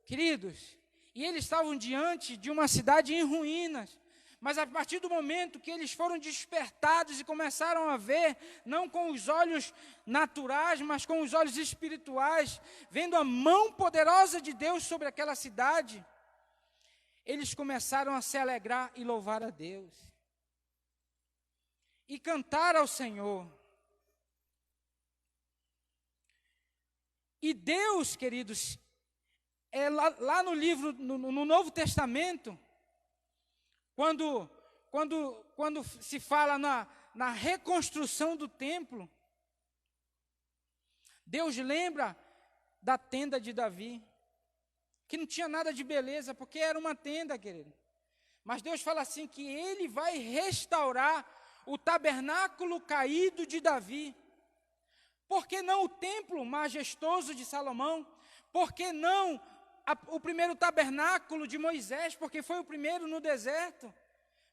Queridos, e eles estavam diante de uma cidade em ruínas. Mas a partir do momento que eles foram despertados e começaram a ver, não com os olhos naturais, mas com os olhos espirituais, vendo a mão poderosa de Deus sobre aquela cidade, eles começaram a se alegrar e louvar a Deus. E cantar ao Senhor. E Deus, queridos, lá no livro, no Novo Testamento, quando se fala na reconstrução do templo, Deus lembra da tenda de Davi, que não tinha nada de beleza, porque era uma tenda, querido. Mas Deus fala assim, que Ele vai restaurar o tabernáculo caído de Davi. Por que não o templo majestoso de Salomão? Por que não o primeiro tabernáculo de Moisés? Porque foi o primeiro no deserto.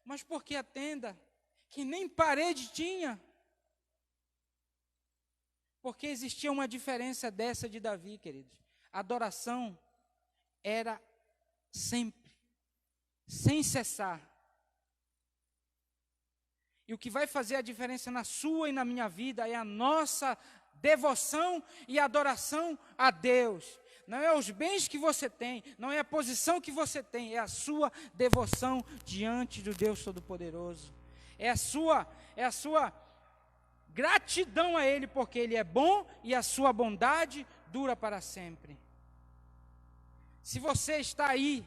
Mas por que a tenda, que nem parede tinha? Porque existia uma diferença dessa de Davi, queridos. A adoração era sempre, sem cessar. E o que vai fazer a diferença na sua e na minha vida é a nossa devoção e adoração a Deus. Não é os bens que você tem, não é a posição que você tem, é a sua devoção diante do Deus Todo-Poderoso. É a sua gratidão a Ele, porque Ele é bom e a sua bondade dura para sempre. Se você está aí,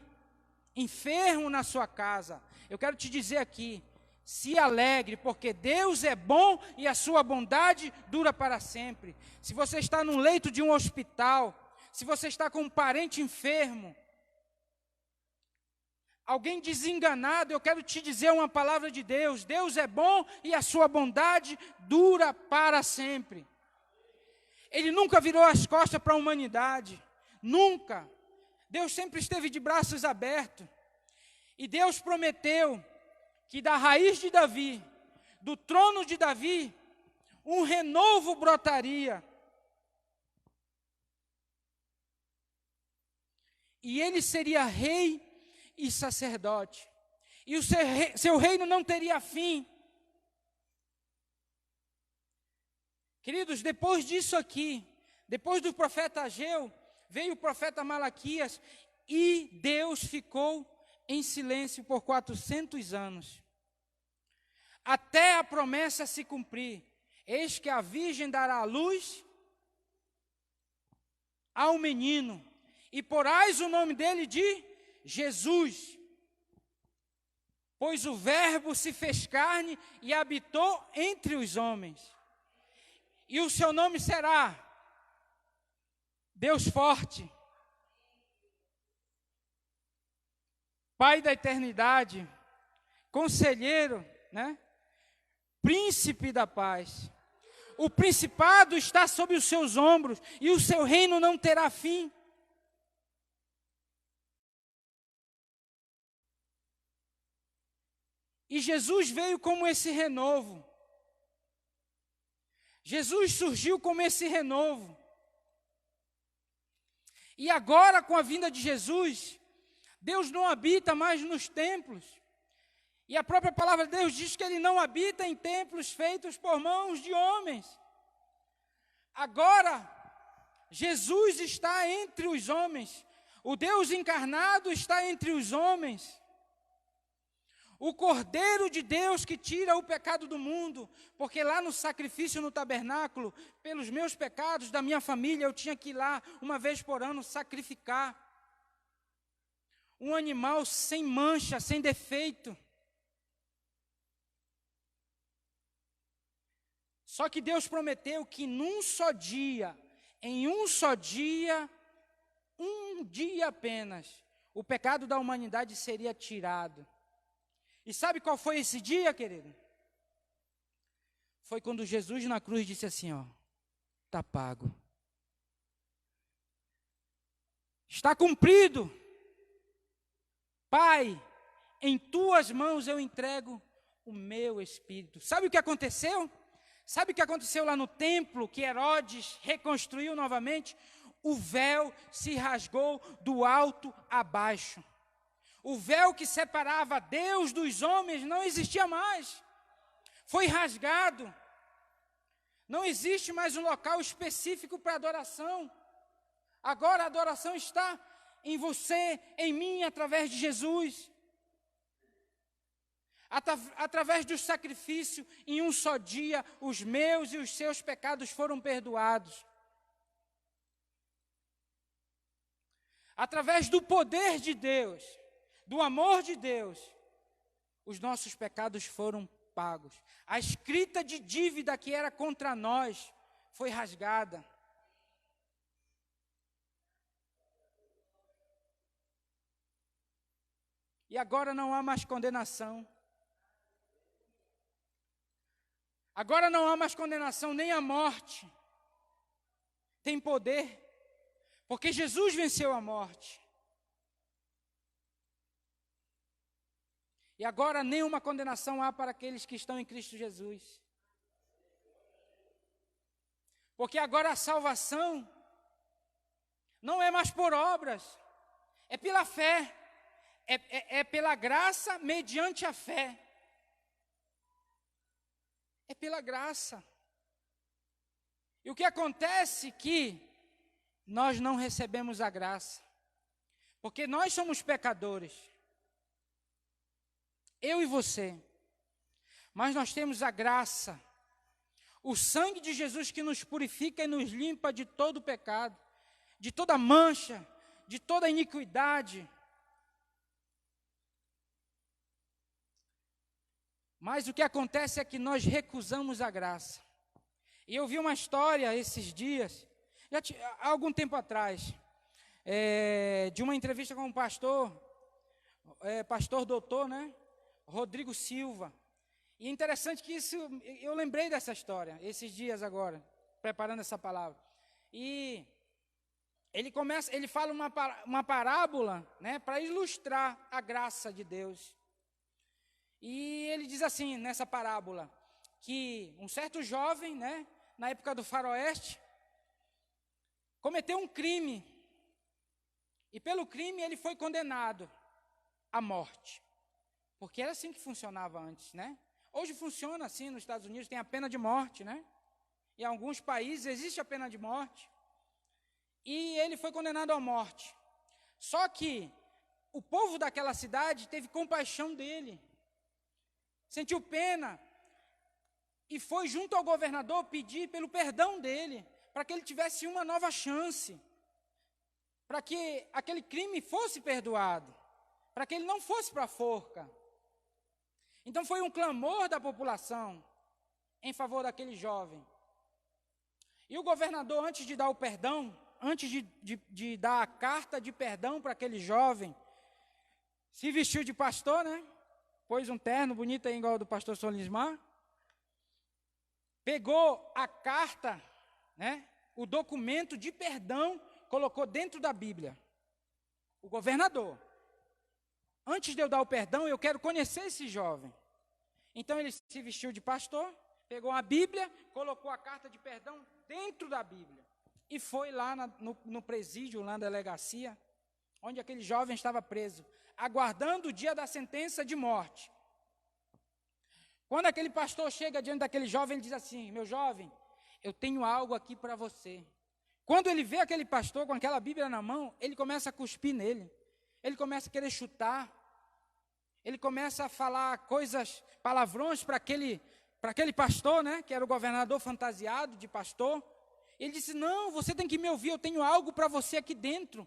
enfermo na sua casa, eu quero te dizer aqui, se alegre, porque Deus é bom e a sua bondade dura para sempre. Se você está no leito de um hospital, se você está com um parente enfermo, alguém desenganado, eu quero te dizer uma palavra de Deus. Deus é bom e a sua bondade dura para sempre. Ele nunca virou as costas para a humanidade, nunca. Deus sempre esteve de braços abertos. E Deus prometeu que da raiz de Davi, do trono de Davi, um renovo brotaria. E ele seria rei e sacerdote. E o seu reino não teria fim. Queridos, depois disso aqui, depois do profeta Ageu, veio o profeta Malaquias, e Deus ficou em silêncio por 400 anos, até a promessa se cumprir. Eis que a virgem dará à luz ao menino, e porás o nome dele de Jesus, pois o verbo se fez carne e habitou entre os homens, e o seu nome será Deus forte, Pai da eternidade, Conselheiro, né? Príncipe da paz. O principado está sob os seus ombros e o seu reino não terá fim. E Jesus veio como esse renovo. Jesus surgiu como esse renovo. E agora, com a vinda de Jesus, Deus não habita mais nos templos. E a própria palavra de Deus diz que Ele não habita em templos feitos por mãos de homens. Agora, Jesus está entre os homens. O Deus encarnado está entre os homens. O Cordeiro de Deus que tira o pecado do mundo. Porque lá no sacrifício no tabernáculo, pelos meus pecados da minha família, eu tinha que ir lá uma vez por ano sacrificar um animal sem mancha, sem defeito. Só que Deus prometeu que num só dia, em um só dia, um dia apenas, o pecado da humanidade seria tirado. E sabe qual foi esse dia, querido? Foi quando Jesus na cruz disse assim, ó, está pago. Está cumprido. Pai, em tuas mãos eu entrego o meu espírito. Sabe o que aconteceu? Sabe o que aconteceu lá no templo, que Herodes reconstruiu novamente? o véu se rasgou do alto a baixo. O véu que separava Deus dos homens não existia mais. Foi rasgado. Não existe mais um local específico para adoração. Agora a adoração está em você, em mim, através de Jesus. Através do sacrifício, em um só dia, os meus e os seus pecados foram perdoados. Através do poder de Deus, do amor de Deus, os nossos pecados foram pagos. A escrita de dívida que era contra nós foi rasgada. E agora não há mais condenação. Agora não há mais condenação, nem a morte tem poder, porque Jesus venceu a morte. E agora nenhuma condenação há para aqueles que estão em Cristo Jesus. Porque agora a salvação não é mais por obras, é pela fé, é pela graça mediante a fé. É pela graça. E o que acontece é que nós não recebemos a graça, porque nós somos pecadores. Eu e você. Mas nós temos a graça. O sangue de Jesus que nos purifica e nos limpa de todo pecado, de toda mancha, de toda iniquidade. Mas o que acontece é que nós recusamos a graça. E eu vi uma história esses dias, há algum tempo atrás, de uma entrevista com um pastor, pastor doutor, né? Rodrigo Silva. E é interessante que eu lembrei dessa história, esses dias agora, preparando essa palavra. E ele fala uma parábola, né, para ilustrar a graça de Deus. E ele diz assim, nessa parábola, que um certo jovem, né, na época do faroeste, cometeu um crime. E pelo crime ele foi condenado à morte. Porque era assim que funcionava antes, né? Hoje funciona assim, nos Estados Unidos tem a pena de morte, né? Em alguns países existe a pena de morte. E ele foi condenado à morte. Só que o povo daquela cidade teve compaixão dele. Sentiu pena e foi junto ao governador pedir pelo perdão dele, para que ele tivesse uma nova chance, para que aquele crime fosse perdoado, para que ele não fosse para a forca. Então foi um clamor da população em favor daquele jovem. E o governador, antes de dar o perdão, antes de dar a carta de perdão para aquele jovem, se vestiu de pastor, né? Pôs um terno bonito aí, igual ao do pastor Solismar. Pegou a carta, né? O documento de perdão, colocou dentro da Bíblia. O governador. Antes de eu dar o perdão, eu quero conhecer esse jovem. Então ele se vestiu de pastor, pegou a Bíblia, colocou a carta de perdão dentro da Bíblia. E foi lá no presídio, lá na delegacia, onde aquele jovem estava preso, aguardando o dia da sentença de morte. Quando aquele pastor chega diante daquele jovem, ele diz assim: meu jovem, eu tenho algo aqui para você. Quando ele vê aquele pastor com aquela Bíblia na mão, ele começa a cuspir nele. Ele começa a querer chutar. Ele começa a falar palavrões para aquele pastor, né, que era o governador fantasiado de pastor. Ele disse: não, você tem que me ouvir, eu tenho algo para você aqui dentro.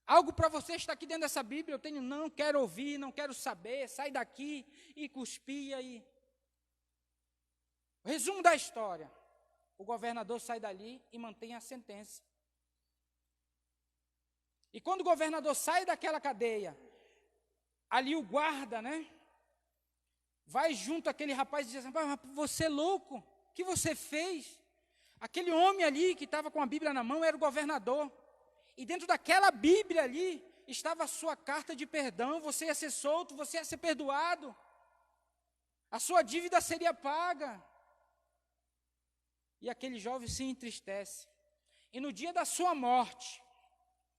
Algo para você está aqui dentro dessa Bíblia. Eu tenho, não quero ouvir, não quero saber, sai daqui. E cuspia. O resumo da história: o governador sai dali e mantém a sentença. E quando o governador sai daquela cadeia, ali o guarda, né, vai junto àquele rapaz e diz assim: mas você é louco, o que você fez? Aquele homem ali que estava com a Bíblia na mão era o governador. E dentro daquela Bíblia ali estava a sua carta de perdão. Você ia ser solto, você ia ser perdoado. A sua dívida seria paga. E aquele jovem se entristece. E no dia da sua morte,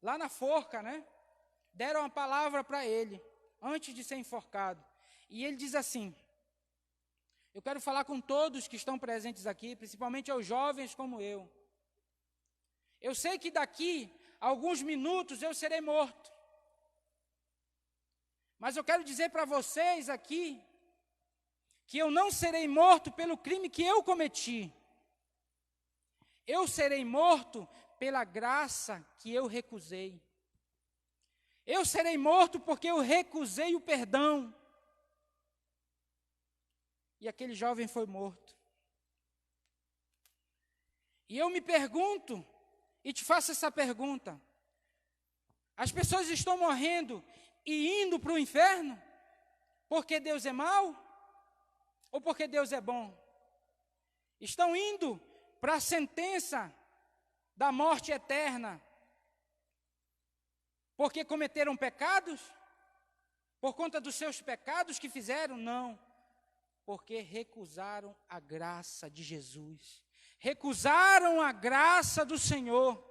lá na forca, né? Deram a palavra para ele, antes de ser enforcado. E ele diz assim: eu quero falar com todos que estão presentes aqui, principalmente aos jovens como eu. Eu sei que daqui a alguns minutos eu serei morto. Mas eu quero dizer para vocês aqui, que eu não serei morto pelo crime que eu cometi. Eu serei morto pela graça que eu recusei. Eu serei morto porque eu recusei o perdão. E aquele jovem foi morto. E eu me pergunto, e te faço essa pergunta: as pessoas estão morrendo e indo para o inferno porque Deus é mau? Ou porque Deus é bom? Estão indo para a sentença da morte eterna porque cometeram pecados? Por conta dos seus pecados que fizeram? Não. Porque recusaram a graça de Jesus. Recusaram a graça do Senhor.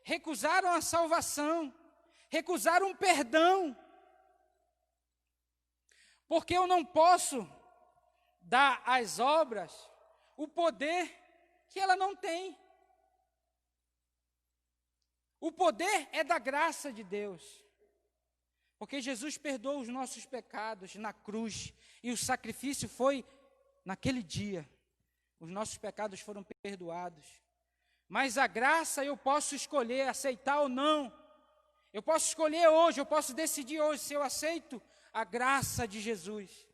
Recusaram a salvação. Recusaram o perdão. Porque eu não posso dar às obras o poder que ela não tem. O poder é da graça de Deus. Porque Jesus perdoou os nossos pecados na cruz. E o sacrifício foi naquele dia. Os nossos pecados foram perdoados. Mas a graça eu posso escolher aceitar ou não. Eu posso escolher hoje, eu posso decidir hoje se eu aceito a graça de Jesus.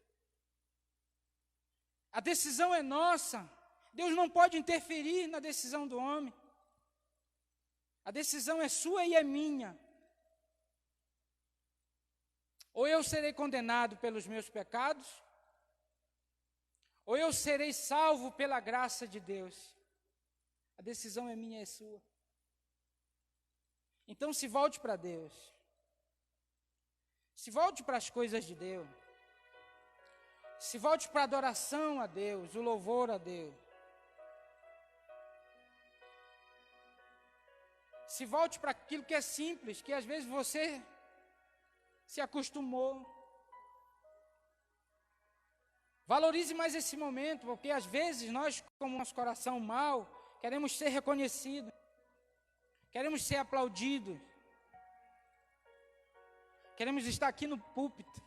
A decisão é nossa. Deus não pode interferir na decisão do homem. A decisão é sua e é minha. Ou eu serei condenado pelos meus pecados, ou eu serei salvo pela graça de Deus. A decisão é minha e é sua. Então se volte para Deus. Se volte para as coisas de Deus. Se volte para a adoração a Deus, o louvor a Deus. Se volte para aquilo que é simples, que às vezes você se acostumou. Valorize mais esse momento, porque às vezes nós, como nosso coração mau, queremos ser reconhecidos, queremos ser aplaudidos, queremos estar aqui no púlpito.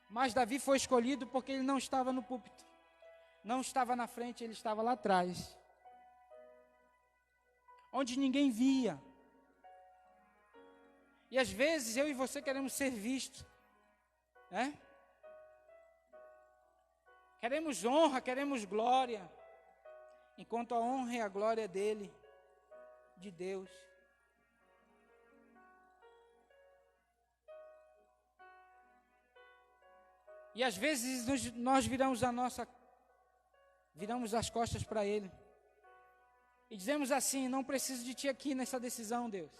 Mas Davi foi escolhido porque ele não estava no púlpito, não estava na frente, ele estava lá atrás, onde ninguém via. E às vezes eu e você queremos ser vistos, né? Queremos honra, queremos glória, enquanto a honra e a glória é dele, de Deus. E às vezes nós viramos as costas para ele. E dizemos assim: não preciso de ti aqui nessa decisão, Deus.